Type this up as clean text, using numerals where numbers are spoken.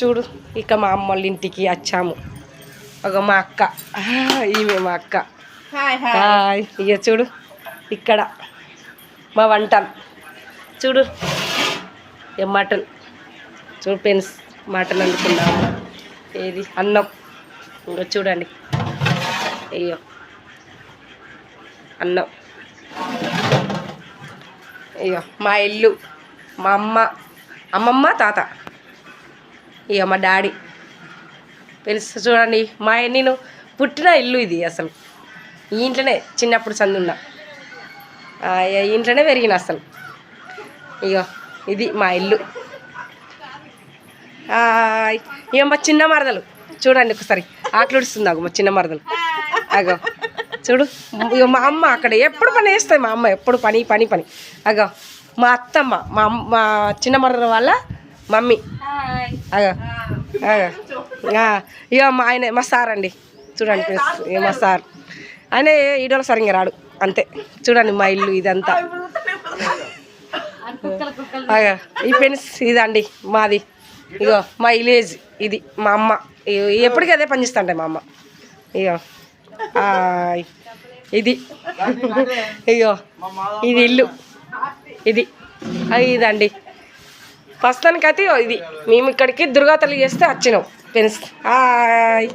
చూడు ఇక మా అమ్మ వాళ్ళ ఇంటికి వచ్చాము. ఒక మా అక్క, ఈమె మా అక్క. హాయ్. ఇక చూడు ఇక్కడ మా వంటలు చూడు. మటన్ చూడు పెన్స్, మటన్ వండుకున్నాము. ఏది అన్నం ఇంకా చూడండి. అయ్యో అన్నం. అయ్యో మా ఇల్లు, మా అమ్మమ్మ తాత, ఇక మా డాడీ తెలుసు చూడండి. నేను పుట్టిన ఇల్లు ఇది. అసలు ఈ ఇంట్లోనే చిన్నప్పుడు సందున్నా, ఇంట్లోనే పెరిగిన అసలు. ఇక ఇది మా ఇల్లు. ఇక మా చిన్న మరదలు చూడండి ఒకసారి ఆకలిడుస్తుంది. అగో మా చిన్న మరదలు అగో చూడు. ఇక మా అమ్మ అక్కడ ఎప్పుడు పని చేస్తుంది. మా అమ్మ ఎప్పుడు పని పని పని. అగో మా అత్తమ్మ, మా చిన్న మరదల వాళ్ళ మమ్మీ. అగో అగో ఇక మా ఆయన, మా సార్ అండి చూడండి. ఇక మా సార్ ఆయన ఈడోళ్ళ సరిగ్గా రాడు అంతే. చూడండి మా ఇల్లు ఇదంతా. అగో ఈ పెన్స్ ఇదండి మాది. ఇగో మా విలేజ్ ఇది. మా అమ్మ ఎప్పటికీ అదే పని చేస్తుంటాయి మా అమ్మ. ఇగో ఇది ఇగో ఇది ఇల్లు ఇది. ఇదండి ప్రస్తుతానికైతే ఇది. మేము ఇక్కడికి దుర్గా తల్లి చేస్తే వచ్చినాం ఫ్రెండ్స్. హాయ్.